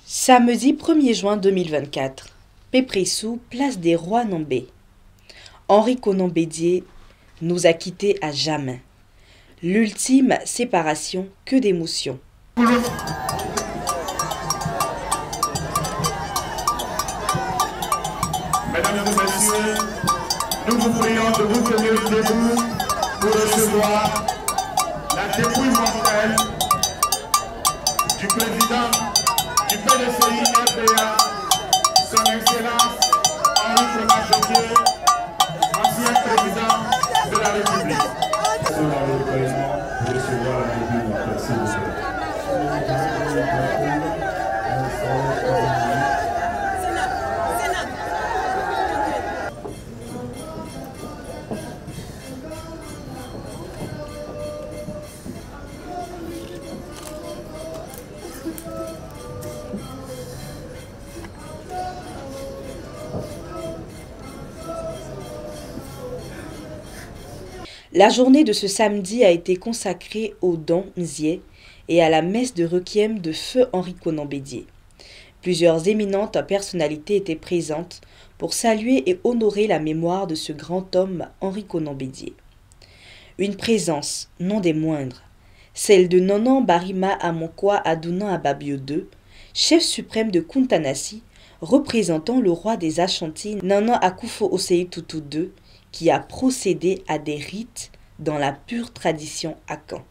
Samedi 1er juin 2024, Pépressou, place des Rois Nambé. Henri Konan Bédié nous a quittés à jamais. L'ultime séparation, que d'émotions. Mesdames et messieurs, nous vous prions de vous tenir debout pour recevoir la dépouille mortelle du président du PDCI RDA, son Excellence Henri Konan Bédié, ancien président de la République. Sur la recueillement pour recevoir la dépouille mortelle, s'il vous plaît. La journée de ce samedi a été consacrée au don Nzié et à la messe de requiem de feu Henri Konan Bédié. Plusieurs éminentes personnalités étaient présentes pour saluer et honorer la mémoire de ce grand homme Henri Konan Bédié. Une présence, non des moindres, celle de Nonan Barima Amonkwa Adounan Ababio II, chef suprême de Kuntanasi, représentant le roi des Ashanti Nanan Akufo Osei Tutu II, qui a procédé à des rites dans la pure tradition Akan.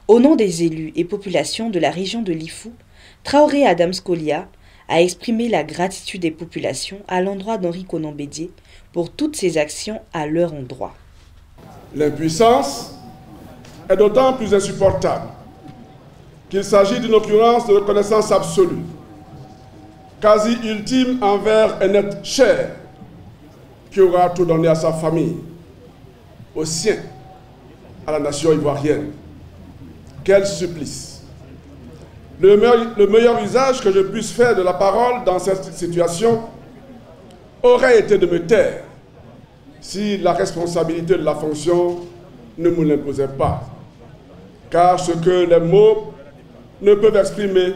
Au nom des élus et populations de la région de Lifou, Traoré Adams Kolia a exprimé la gratitude des populations à l'endroit d'Henri Konan Bédié pour toutes ses actions à leur endroit. L'impuissance est d'autant plus insupportable qu'il s'agit d'une occurrence de reconnaissance absolue, quasi ultime envers un être cher qui aura tout donné à sa famille, aux siens, à la nation ivoirienne. Quel supplice! Le meilleur usage que je puisse faire de la parole dans cette situation aurait été de me taire si la responsabilité de la fonction ne me l'imposait pas. Car ce que les mots ne peuvent exprimer,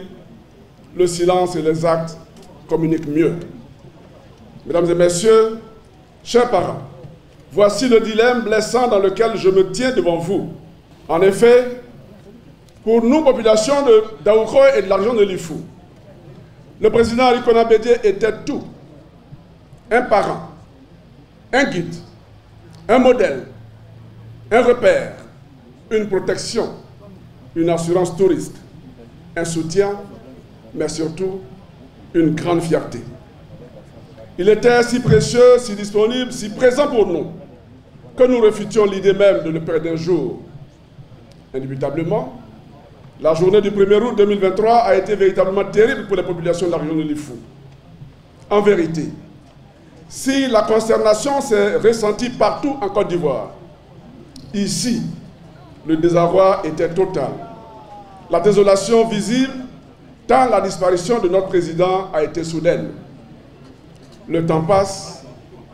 le silence et les actes communiquent mieux. Mesdames et messieurs, chers parents, voici le dilemme blessant dans lequel je me tiens devant vous. En effet, pour nous, population d'Aoukro et de la région de Lifou, Le président Henri Konan Bédié était tout. Un parent, un guide, un modèle, un repère, une protection, une assurance touriste, un soutien, mais surtout une grande fierté. Il était si précieux, si disponible, si présent pour nous, que nous refutions l'idée même de le perdre un jour. Indubitablement, la journée du 1er août 2023 a été véritablement terrible pour les populations de la région de Lifou. En vérité, si la consternation s'est ressentie partout en Côte d'Ivoire, ici, le désarroi était total. La désolation visible, tant la disparition de notre président a été soudaine. Le temps passe,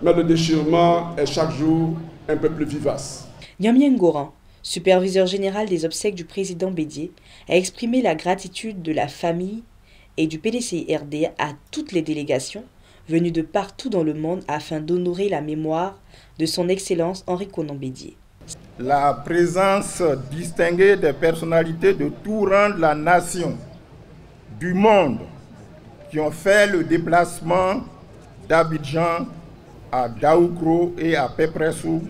mais le déchirement est chaque jour un peu plus vivace. Niamien Ngoran, superviseur général des obsèques du président Bédié, a exprimé la gratitude de la famille et du PDCI-RD à toutes les délégations venues de partout dans le monde afin d'honorer la mémoire de son Excellence Henri Konan Bédié. La présence distinguée des personnalités de tout rang de la nation, du monde, qui ont fait le déplacement d'Abidjan à Daoukro et à Pépressou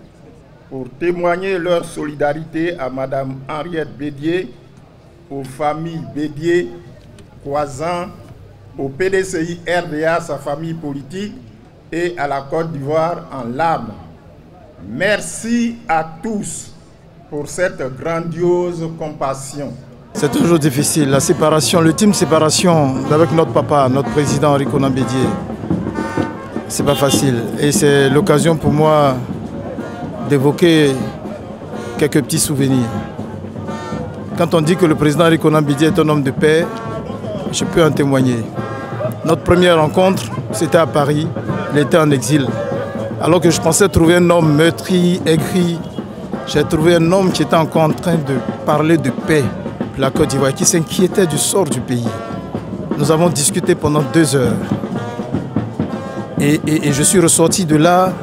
pour témoigner leur solidarité à Madame Henriette Bédié, aux familles Bédié, Croizan, au PDCI RDA, sa famille politique, et à la Côte d'Ivoire en larmes. Merci à tous pour cette grandiose compassion. C'est toujours difficile, la séparation, l'ultime séparation avec notre papa, notre président Henri Konan Bédié. C'est pas facile et c'est l'occasion pour moi d'évoquer quelques petits souvenirs. Quand on dit que le président Henri Konan Bédié est un homme de paix, je peux en témoigner. Notre première rencontre, c'était à Paris, il était en exil. Alors que je pensais trouver un homme meurtri, aigri, j'ai trouvé un homme qui était encore en train de parler de paix pour la Côte d'Ivoire, qui s'inquiétait du sort du pays. Nous avons discuté pendant 2 heures. Et je suis ressorti de là,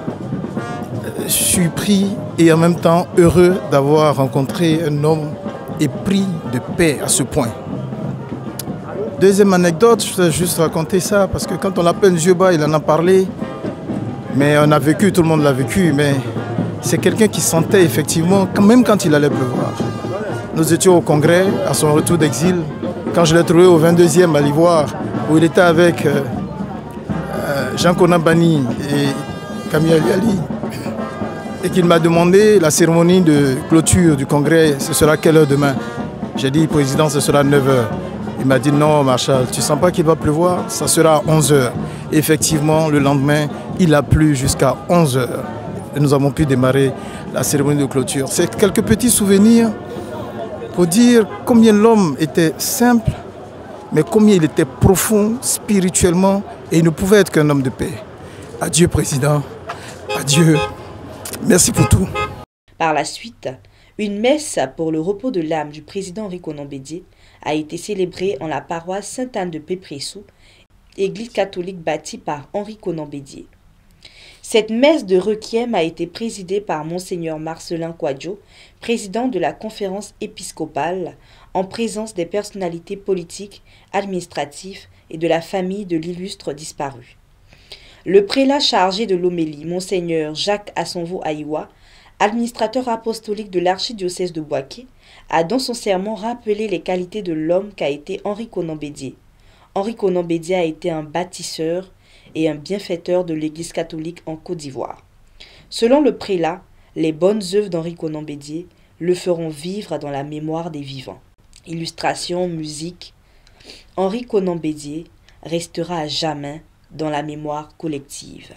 surpris et en même temps heureux d'avoir rencontré un homme épris de paix à ce point. Deuxième anecdote, je vais juste raconter ça, parce que quand on l'appelle Nzioba, il en a parlé, mais on a vécu, tout le monde l'a vécu, mais c'est quelqu'un qui sentait effectivement, même quand il allait pleuvoir. Nous étions au Congrès, à son retour d'exil, quand je l'ai trouvé au 22e à l'Ivoire, où il était avec Jean Konan Banny et Camille Ali, et qu'il m'a demandé la cérémonie de clôture du Congrès, ce sera quelle heure demain? J'ai dit, président, ce sera 9 h. Il m'a dit, non, Marshal, tu ne sens pas qu'il va pleuvoir? Ça sera à 11 h. Effectivement, le lendemain, il a plu jusqu'à 11 h. Et nous avons pu démarrer la cérémonie de clôture. C'est quelques petits souvenirs pour dire combien l'homme était simple, mais combien il était profond spirituellement et il ne pouvait être qu'un homme de paix. Adieu, président. Adieu. Merci pour tout. Par la suite, une messe pour le repos de l'âme du président Henri Konan Bédié a été célébrée en la paroisse Sainte-Anne de Pépressou, église catholique bâtie par Henri Konan Bédié. Cette messe de requiem a été présidée par Monseigneur Marcelin Kouadio, président de la conférence épiscopale, en présence des personnalités politiques, administratives et de la famille de l'illustre disparu. Le prélat chargé de l'homélie, Monseigneur Jacques Assonvo Aïwa, administrateur apostolique de l'archidiocèse de Bouaké, a dans son sermon rappelé les qualités de l'homme qu'a été Henri Konan Bédié. Henri Konan Bédié a été un bâtisseur et un bienfaiteur de l'Église catholique en Côte d'Ivoire. Selon le prélat, les bonnes œuvres d'Henri Konan Bédié le feront vivre dans la mémoire des vivants. Illustration, musique, Henri Konan Bédié restera à jamais dans la mémoire collective.